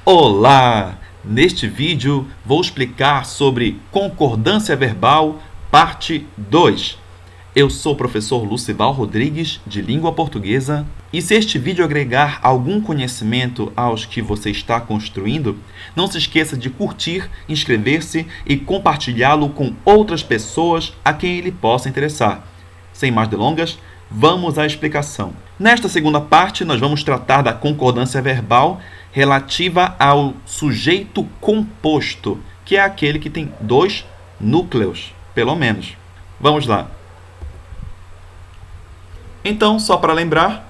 Olá! Neste vídeo vou explicar sobre concordância verbal, parte 2. Eu sou o professor Lucival Rodrigues, de Língua Portuguesa, e se este vídeo agregar algum conhecimento aos que você está construindo, não se esqueça de curtir, inscrever-se e compartilhá-lo com outras pessoas a quem ele possa interessar. Sem mais delongas, vamos à explicação. Nesta segunda parte, nós vamos tratar da concordância verbal relativa ao sujeito composto, que é aquele que tem dois núcleos, pelo menos. Vamos lá. Então, só para lembrar,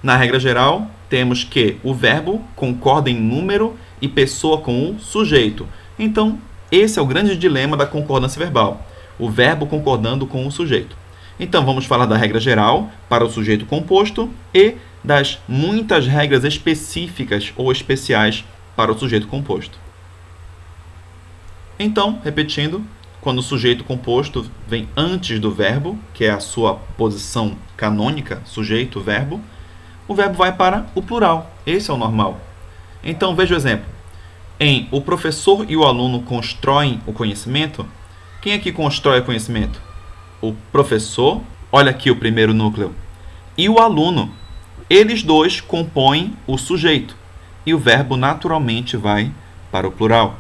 na regra geral, temos que o verbo concorda em número e pessoa com o sujeito. Então, esse é o grande dilema da concordância verbal, o verbo concordando com o sujeito. Então, vamos falar da regra geral para o sujeito composto e das muitas regras específicas ou especiais para o sujeito composto. Então, repetindo, quando o sujeito composto vem antes do verbo, que é a sua posição canônica, sujeito, verbo, o verbo vai para o plural. Esse é o normal. Então, veja o exemplo. Em o professor e o aluno constroem o conhecimento, quem é que constrói o conhecimento? O professor, olha aqui o primeiro núcleo, e o aluno. Eles dois compõem o sujeito, e o verbo naturalmente vai para o plural.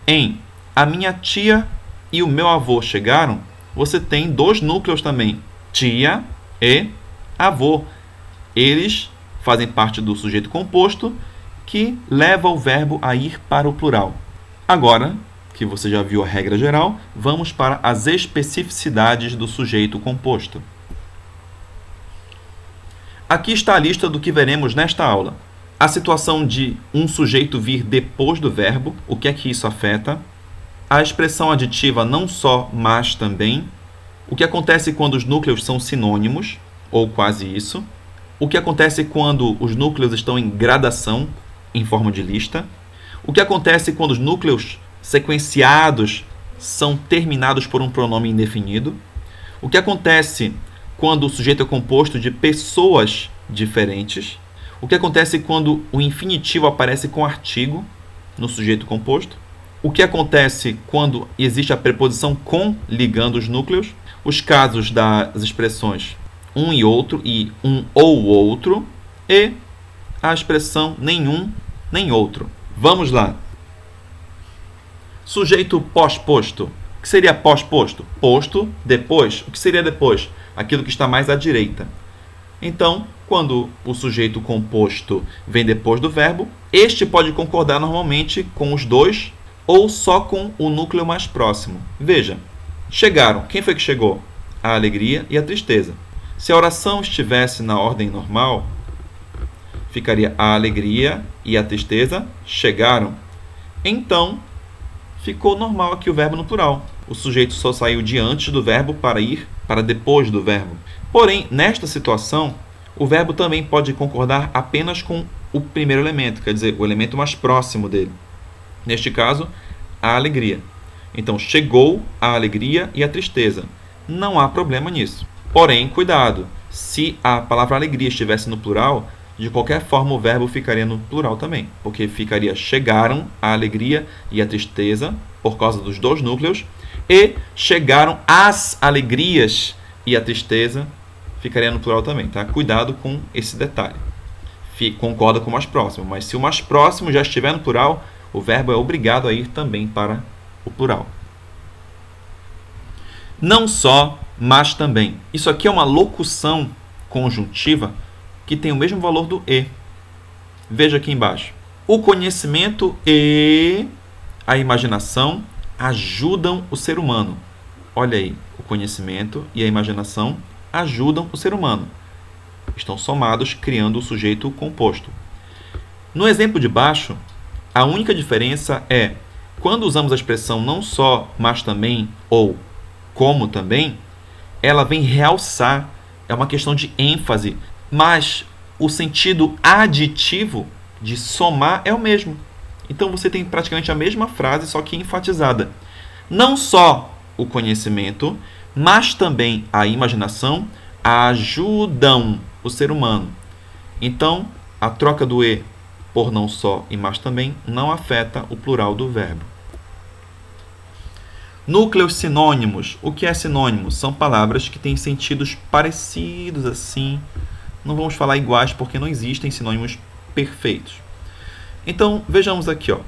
Em a minha tia e o meu avô chegaram, você tem dois núcleos também, tia e avô. Eles fazem parte do sujeito composto, que leva o verbo a ir para o plural. Agora, que você já viu a regra geral, vamos para as especificidades do sujeito composto. Aqui está a lista do que veremos nesta aula. A situação de um sujeito vir depois do verbo, o que é que isso afeta? A expressão aditiva não só, mas também. O que acontece quando os núcleos são sinônimos, ou quase isso. O que acontece quando os núcleos estão em gradação, em forma de lista. O que acontece quando os núcleos sequenciados são terminados por um pronome indefinido. O que acontece quando o sujeito é composto de pessoas diferentes. O que acontece quando o infinitivo aparece com artigo no sujeito composto. O que acontece quando existe a preposição com ligando os núcleos. Os casos das expressões um e outro e um ou outro. E a expressão nenhum nem outro. Vamos lá. Sujeito pós-posto. O que seria pós-posto? Posto, depois. O que seria depois? Aquilo que está mais à direita. Então, quando o sujeito composto vem depois do verbo, este pode concordar normalmente com os dois ou só com o núcleo mais próximo. Veja, chegaram. Quem foi que chegou? A alegria e a tristeza. Se a oração estivesse na ordem normal, ficaria a alegria e a tristeza chegaram. Então, ficou normal aqui o verbo no plural. O sujeito só saiu de antes do verbo para ir para depois do verbo. Porém, nesta situação, o verbo também pode concordar apenas com o primeiro elemento, quer dizer, o elemento mais próximo dele. Neste caso, a alegria. Então, chegou a alegria e a tristeza. Não há problema nisso. Porém, cuidado, se a palavra alegria estivesse no plural, de qualquer forma o verbo ficaria no plural também, porque ficaria chegaram a alegria e a tristeza, por causa dos dois núcleos, e chegaram as alegrias e a tristeza, ficaria no plural também, tá? Cuidado com esse detalhe. Concorda com o mais próximo, mas se o mais próximo já estiver no plural, o verbo é obrigado a ir também para o plural. Não só, mas também. Isso aqui é uma locução conjuntiva que tem o mesmo valor do e. Veja aqui embaixo. O conhecimento e a imaginação ajudam o ser humano. Olha aí, o conhecimento e a imaginação ajudam o ser humano. Estão somados, criando o sujeito composto. No exemplo de baixo, a única diferença é, quando usamos a expressão não só, mas também, ou como também, ela vem realçar, é uma questão de ênfase, mas o sentido aditivo de somar é o mesmo. Então você tem praticamente a mesma frase, só que enfatizada. Não só o conhecimento, mas também a imaginação ajudam o ser humano. Então, a troca do e por não só e mas também, não afeta o plural do verbo. Núcleos sinônimos. O que é sinônimo? São palavras que têm sentidos parecidos assim. Não vamos falar iguais porque não existem sinônimos perfeitos. Então, vejamos aqui, ó.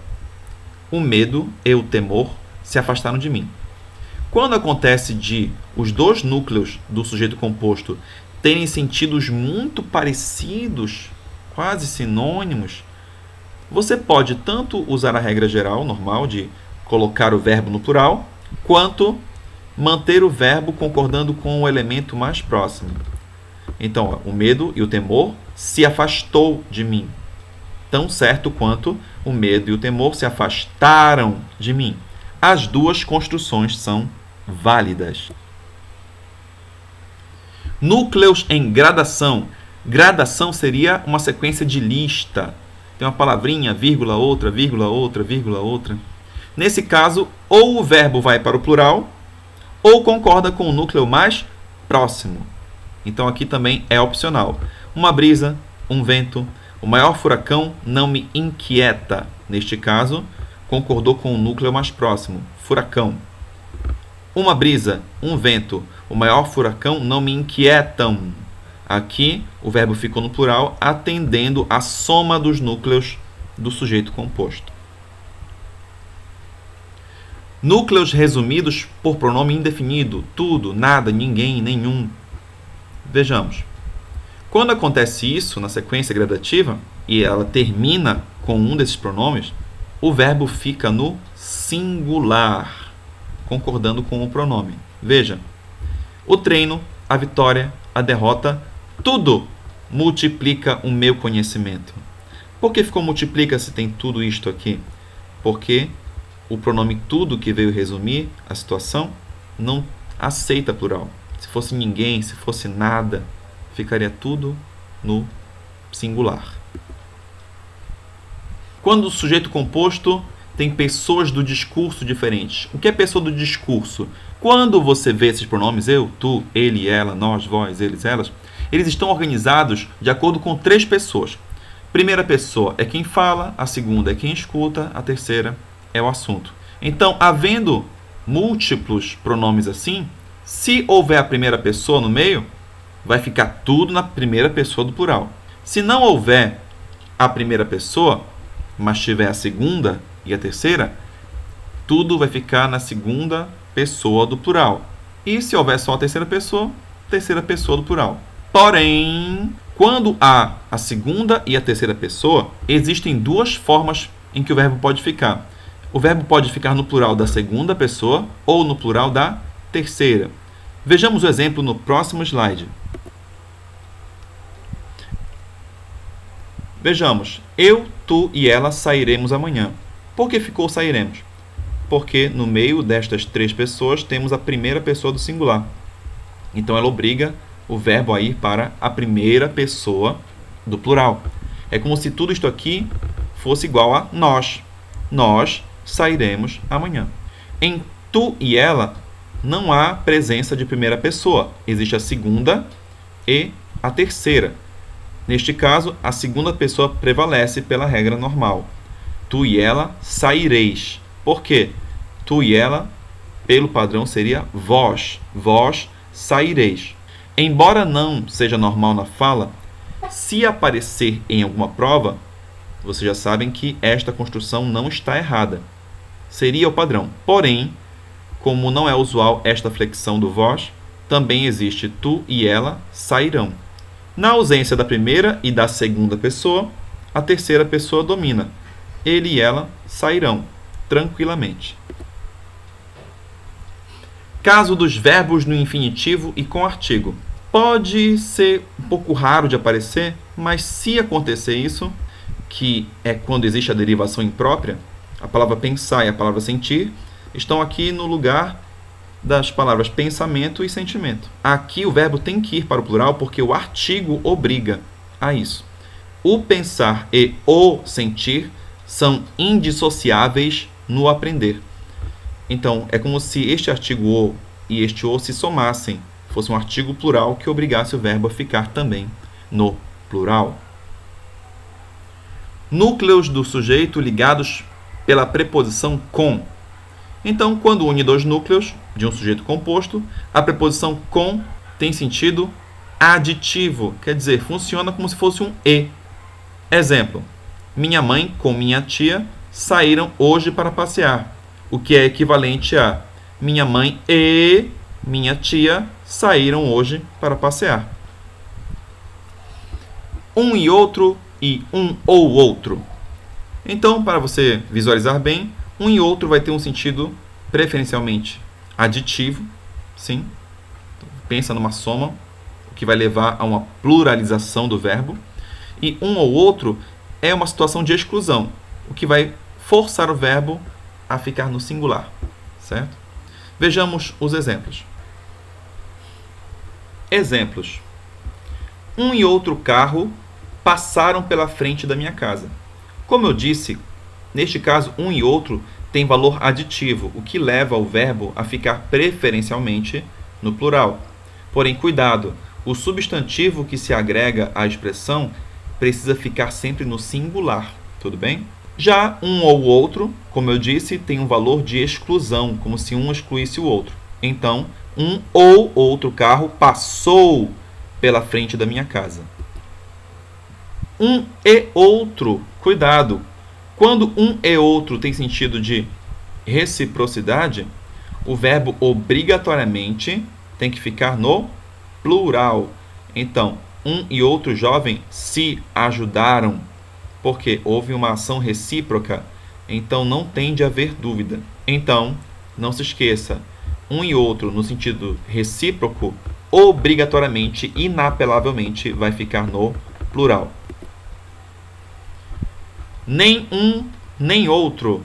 O medo e o temor se afastaram de mim. Quando acontece de os dois núcleos do sujeito composto terem sentidos muito parecidos, quase sinônimos, você pode tanto usar a regra geral, normal, de colocar o verbo no plural, quanto manter o verbo concordando com o elemento mais próximo. Então, ó, o medo e o temor se afastou de mim, tão certo quanto o medo e o temor se afastaram de mim. As duas construções são válidas. Núcleos em gradação. Gradação seria uma sequência de lista. Tem uma palavrinha, vírgula, outra, vírgula, outra, vírgula, outra. Nesse caso, ou o verbo vai para o plural, ou concorda com o núcleo mais próximo. Então aqui também é opcional. Uma brisa, um vento, o maior furacão não me inquieta. Neste caso, concordou com o núcleo mais próximo, furacão. Uma brisa, um vento, o maior furacão não me inquietam. Aqui o verbo ficou no plural, atendendo à soma dos núcleos do sujeito composto. Núcleos resumidos por pronome indefinido, tudo, nada, ninguém, nenhum. Vejamos. Quando acontece isso na sequência gradativa e ela termina com um desses pronomes, o verbo fica no singular, concordando com o pronome. Veja, o treino, a vitória, a derrota, tudo multiplica o meu conhecimento. Por que ficou multiplica se tem tudo isto aqui? Porque o pronome tudo que veio resumir a situação não aceita plural. Se fosse ninguém, se fosse nada, ficaria tudo no singular. Quando o sujeito composto tem pessoas do discurso diferentes. O que é pessoa do discurso? Quando você vê esses pronomes, eu, tu, ele, ela, nós, vós, eles, elas, eles estão organizados de acordo com três pessoas. Primeira pessoa é quem fala, a segunda é quem escuta, a terceira é o assunto. Então, havendo múltiplos pronomes assim, se houver a primeira pessoa no meio, vai ficar tudo na primeira pessoa do plural. Se não houver a primeira pessoa, mas tiver a segunda e a terceira, tudo vai ficar na segunda pessoa do plural. E se houver só a terceira pessoa do plural. Porém, quando há a segunda e a terceira pessoa, existem duas formas em que o verbo pode ficar. O verbo pode ficar no plural da segunda pessoa ou no plural da terceira. Vejamos o exemplo no próximo slide. Vejamos, eu, tu e ela sairemos amanhã. Por que ficou sairemos? Porque no meio destas três pessoas temos a primeira pessoa do singular. Então ela obriga o verbo a ir para a primeira pessoa do plural. É como se tudo isto aqui fosse igual a nós. Nós sairemos amanhã. Em tu e ela não há presença de primeira pessoa. Existe a segunda e a terceira. Neste caso, a segunda pessoa prevalece pela regra normal. Tu e ela saireis. Por quê? Tu e ela, pelo padrão, seria vós. Vós saireis. Embora não seja normal na fala, se aparecer em alguma prova, vocês já sabem que esta construção não está errada. Seria o padrão. Porém, como não é usual esta flexão do vós, também existe tu e ela sairão. Na ausência da primeira e da segunda pessoa, a terceira pessoa domina. Ele e ela sairão, tranquilamente. Caso dos verbos no infinitivo e com artigo. Pode ser um pouco raro de aparecer, mas se acontecer isso, que é quando existe a derivação imprópria, a palavra pensar e a palavra sentir estão aqui no lugar das palavras pensamento e sentimento. Aqui o verbo tem que ir para o plural porque o artigo obriga a isso. O pensar e o sentir são indissociáveis no aprender. Então, é como se este artigo o e este o se somassem, fosse um artigo plural que obrigasse o verbo a ficar também no plural. Núcleos do sujeito ligados pela preposição com. Então, quando une dois núcleos de um sujeito composto, a preposição com tem sentido aditivo, quer dizer, funciona como se fosse um e. Exemplo: minha mãe com minha tia saíram hoje para passear, o que é equivalente a minha mãe e minha tia saíram hoje para passear. Um e outro e um ou outro. Então, para você visualizar bem, um e outro vai ter um sentido preferencialmente aditivo, sim. Então, pensa numa soma, o que vai levar a uma pluralização do verbo. E um ou outro é uma situação de exclusão, o que vai forçar o verbo a ficar no singular, certo? Vejamos os exemplos. Exemplos. Um e outro carro passaram pela frente da minha casa. Como eu disse, neste caso, um e outro tem valor aditivo, o que leva o verbo a ficar preferencialmente no plural. Porém, cuidado, o substantivo que se agrega à expressão precisa ficar sempre no singular, tudo bem? Já um ou outro, como eu disse, tem um valor de exclusão, como se um excluísse o outro. Então, um ou outro carro passou pela frente da minha casa. Um e outro, cuidado, quando um e outro tem sentido de reciprocidade, o verbo obrigatoriamente tem que ficar no plural. Então, um e outro jovem se ajudaram, porque houve uma ação recíproca, então não tem de haver dúvida. Então, não se esqueça, um e outro no sentido recíproco, obrigatoriamente, inapelavelmente, vai ficar no plural. Nem um, nem outro.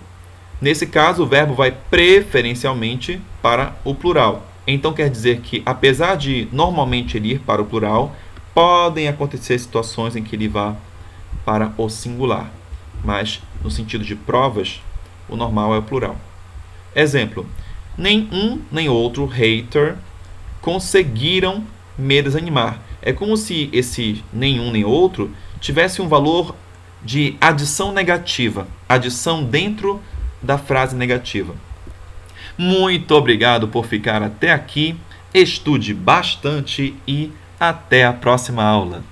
Nesse caso, o verbo vai preferencialmente para o plural. Então, quer dizer que, apesar de normalmente ele ir para o plural, podem acontecer situações em que ele vá para o singular. Mas, no sentido de provas, o normal é o plural. Exemplo: nem um nem outro hater conseguiram me desanimar. É como se esse nenhum nem outro tivesse um valor de adição negativa, adição dentro da frase negativa. Muito obrigado por ficar até aqui, estude bastante e até a próxima aula.